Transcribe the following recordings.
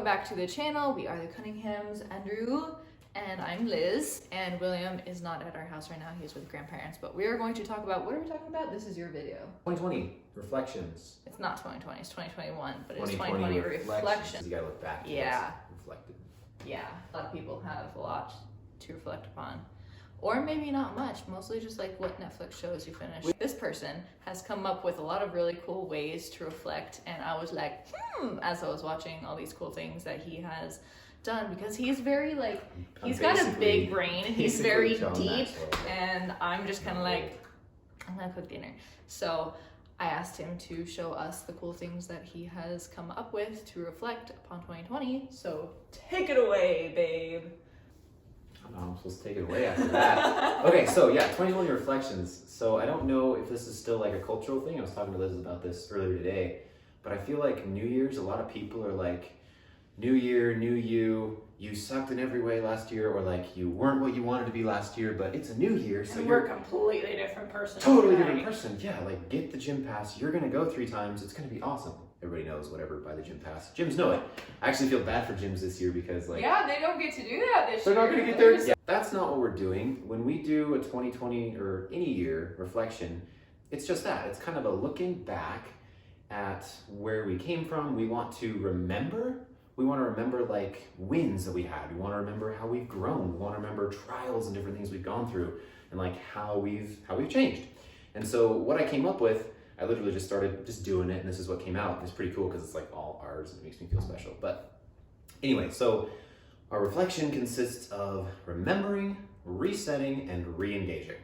welcome back to the channel. We are the Cunninghams, Andrew, and I'm Liz, and William is not at our house right now. He's with grandparents, but we are going to talk about, what are we talking about? This is your video. 2020 reflections. It's not 2020, it's 2021, but it's 2020 reflections. You gotta look back. Yeah. Reflected. Yeah, a lot of people have a lot to reflect upon. Or maybe not much, mostly just like what Netflix shows you finish. This person has come up with a lot of really cool ways to reflect, and I was like, as I was watching all these cool things that he has done, because he's very like, he's got a big brain, he's very deep, and I'm just kind of like, I'm gonna cook dinner. So I asked him to show us the cool things that he has come up with to reflect upon 2020. So take it away, babe. I'm supposed to take it away after that. Okay, so yeah, 2020 reflections. So I don't know if this is still like a cultural thing. I was talking to Liz about this earlier today, but I feel like New Year's, a lot of people are like, New Year, new you sucked in every way last year, or like you weren't what you wanted to be last year, but it's a new year, so you're a completely different person. Totally different person. Yeah, like get the gym pass. You're gonna go 3 times. It's gonna be awesome. Everybody knows whatever by the gym pass. Gyms know it. I actually feel bad for gyms this year because like, yeah, they don't get to do that this year. They're not gonna get there. Yeah. Yeah, that's not what we're doing. When we do a 2020 or any year reflection, it's just that. It's kind of a looking back at where we came from. We want to remember. We want to remember like wins that we had. We want to remember how we've grown. We want to remember trials and different things we've gone through, and like how we've changed. And so what I came up with, I literally just started just doing it, and this is what came out. It's pretty cool because it's like all ours, and it makes me feel special. But anyway, so our reflection consists of remembering, resetting, and re-engaging.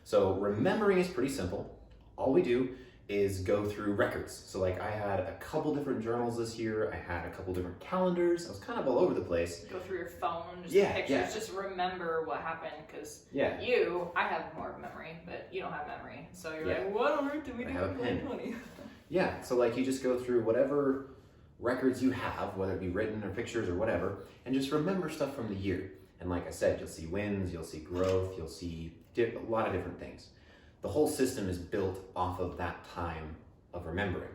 So remembering is pretty simple. All we do is go through records. So like I had a couple different journals this year. I had a couple different calendars. I was kind of all over the place. Go through your phone, just pictures, just remember what happened, because I have more memory, but you don't have memory. So you're like, what on earth did we do in 2020? Yeah, so like you just go through whatever records you have, whether it be written or pictures or whatever, and just remember stuff from the year. And like I said, you'll see wins, you'll see growth, you'll see a lot of different things. The whole system is built off of that time of remembering.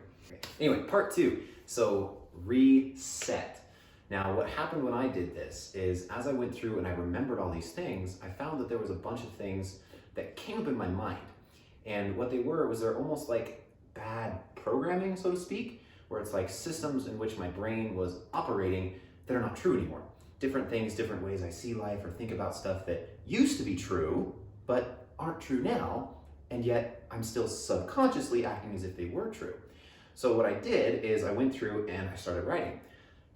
Anyway, part 2. So reset. Now, what happened when I did this is as I went through and I remembered all these things, I found that there was a bunch of things that came up in my mind. And what they were was they're almost like bad programming, so to speak, where it's like systems in which my brain was operating that are not true anymore. Different things, different ways I see life or think about stuff that used to be true, but aren't true now. And yet I'm still subconsciously acting as if they were true. So what I did is I went through and I started writing.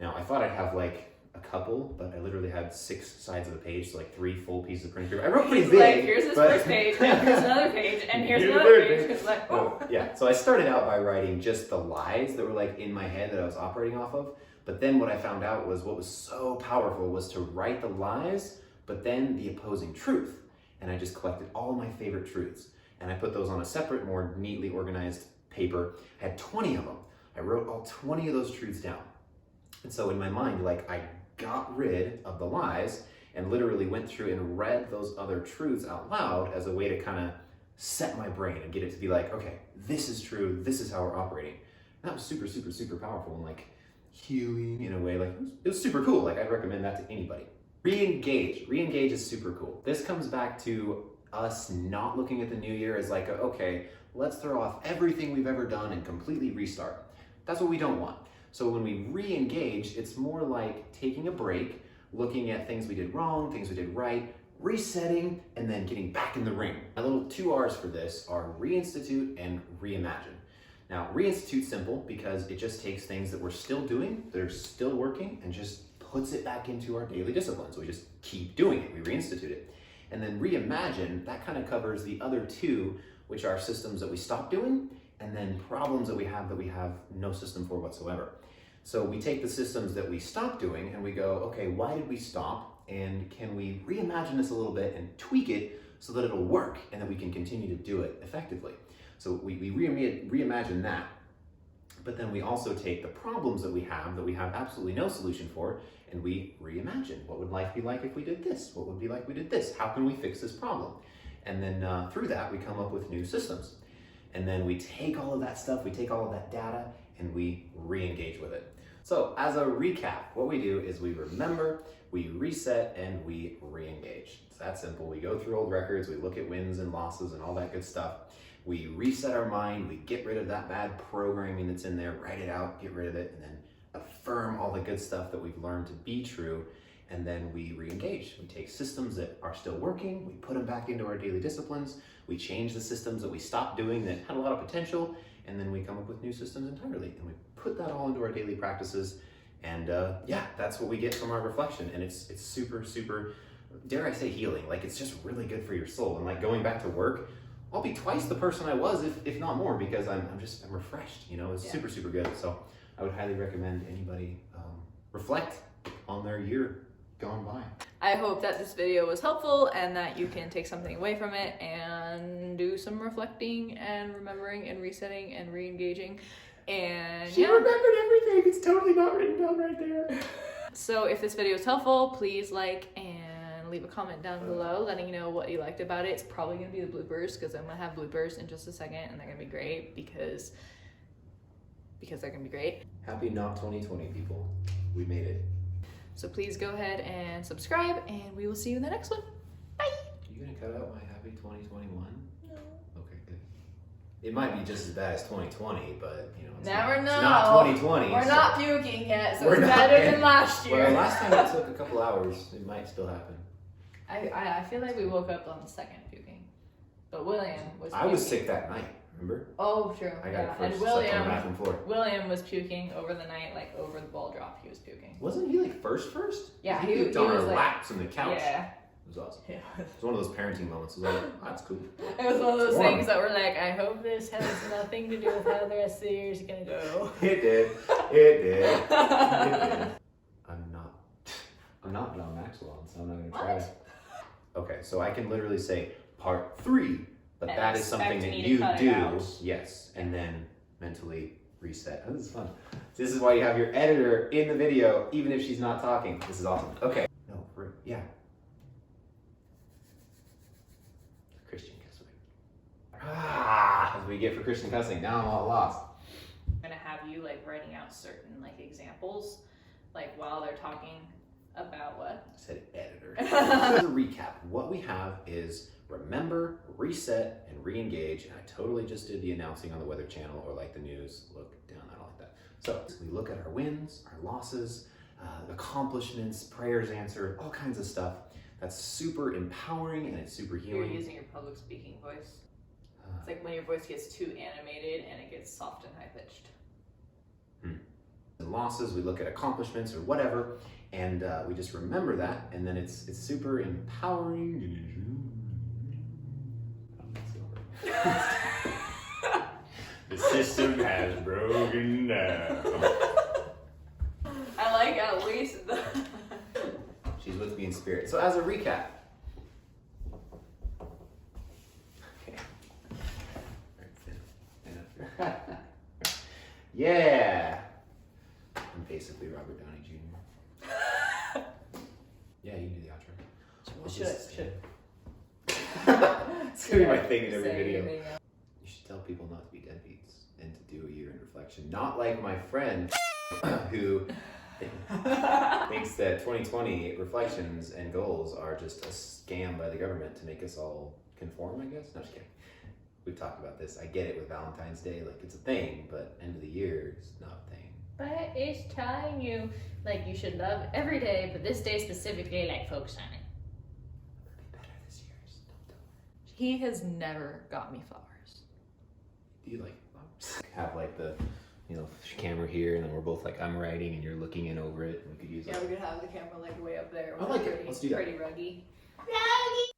Now I thought I'd have like a couple, but I literally had 6 sides of the page, so like 3 full pieces of printed paper. I wrote pretty big. Like, here's this first page, and here's another page, and here's another page. It's like, oh. Yeah, so I started out by writing just the lies that were like in my head that I was operating off of. But then what I found out was what was so powerful was to write the lies, but then the opposing truth. And I just collected all my favorite truths. And I put those on a separate, more neatly organized paper. I had 20 of them. I wrote all 20 of those truths down. And so in my mind, like I got rid of the lies and literally went through and read those other truths out loud as a way to kind of set my brain and get it to be like, okay, this is true. This is how we're operating. And that was super, super, super powerful and like healing in a way. Like it was super cool. Like I'd recommend that to anybody. Re-engage. Re-engage is super cool. This comes back to us not looking at the new year as like, okay, let's throw off everything we've ever done and completely restart. That's what we don't want. So when we re-engage, it's more like taking a break, looking at things we did wrong, things we did right, resetting, and then getting back in the ring. My little 2 R's for this are reinstitute and reimagine. Now, reinstitute's simple because it just takes things that we're still doing, that are still working, and just puts it back into our daily discipline. So we just keep doing it, we reinstitute it. And then reimagine, that kind of covers the other 2, which are systems that we stop doing, and then problems that we have no system for whatsoever. So we take the systems that we stop doing and we go, okay, why did we stop? And can we reimagine this a little bit and tweak it so that it'll work and that we can continue to do it effectively? So we reimagine that. But then we also take the problems that we have absolutely no solution for, and we reimagine. What would life be like if we did this? What would it be like if we did this? How can we fix this problem? And then through that, we come up with new systems. And then we take all of that stuff, we take all of that data, and we re-engage with it. So as a recap, what we do is we remember, we reset, and we re-engage. It's that simple. We go through old records, we look at wins and losses and all that good stuff. We reset our mind, we get rid of that bad programming that's in there, write it out, get rid of it, and then affirm all the good stuff that we've learned to be true. And then we re-engage. We take systems that are still working, we put them back into our daily disciplines, we change the systems that we stopped doing that had a lot of potential, and then we come up with new systems entirely. And we put that all into our daily practices. And yeah, that's what we get from our reflection. And it's super, super, dare I say, healing. Like, it's just really good for your soul. And like going back to work, I'll be twice the person I was, if not more, because I'm refreshed, you know, it's super, super good. So I would highly recommend anybody reflect on their year gone by. I hope that this video was helpful and that you can take something away from it and do some reflecting and remembering and resetting and re-engaging. And She remembered everything. It's totally not written down right there. So if this video was helpful, please like and leave a comment down below letting you know what you liked about it. It's probably gonna be the bloopers because I'm gonna have bloopers in just a second and they're gonna be great because they're gonna be great. Happy not 2020, people. We made it. So please go ahead and subscribe and we will see you in the next one. Bye! Are you gonna cut out my happy 2021? No. Okay, good. It might be just as bad as 2020, but you know, it's Never know. It's not 2020. We're so- not puking yet, so We're it's not- better than last year. Well, last time it took a couple hours. It might still happen. I feel like we woke up on the second puking. But William was I was puking. sick that night, remember? Oh, true. I got yeah. it first. And Slept on the William bathroom floor. was puking over the night, like over the ball drop, he was puking. Wasn't he like first? Yeah, he he puked on our was like- laps on the couch. Yeah. It was awesome. Yeah. It's one of those parenting moments. It was like, that's cool. It was one of those It's warm. things that were like, I hope this has nothing to do with how the rest of the year is gonna go. It did. It did. It did. I'm not John Maxwell, so I'm not gonna try. What? Okay, so I can literally say part 3, but And that is something expect that me to you cut it do. out. Yes, and then mentally reset. Oh, this is fun. This is why you have your editor in the video, even if she's not talking. This is awesome. Okay. No, yeah. Christian cussing. Ah, as we get for Christian cussing. Now I'm all lost. I'm gonna have you like writing out certain like examples, like while they're talking about what? I said editor. As a recap, what we have is remember, reset, and re-engage. And I totally just did the announcing on the Weather Channel or like the news. Look down, I don't like that. So we look at our wins, our losses, accomplishments, prayers answered, all kinds of stuff. That's super empowering and it's super You're healing. using your public speaking voice. It's like when your voice gets too animated and it gets soft and high pitched. And losses, we look at accomplishments or whatever, and we just remember that, and then it's super empowering. The system has broken down. I like at least the. She's with me in spirit. So as a recap. Okay. Yeah. I'm basically Robert Downey Jr. Yeah, you can do the outro. Should. It's gonna be my thing in every Say video. anything else. You should tell people not to be deadbeats and to do a year in reflection. Not like my friend who thinks that 2020 reflections and goals are just a scam by the government to make us all conform, I guess. No, just kidding. We've talked about this. I get it with Valentine's Day, like it's a thing, but end of the year is not a thing. But it's telling you, like, you should love every day, but this day specifically, like, focus on it. It'll be better this year. Just don't tell me. He has never got me flowers. Do you like flowers? Have like the, you know, camera here, and then we're both like, I'm writing and you're looking in over it. And we could use Yeah, we could have the camera, like, way up there. I like it. Let's do that. Pretty ruggy. Ruggy!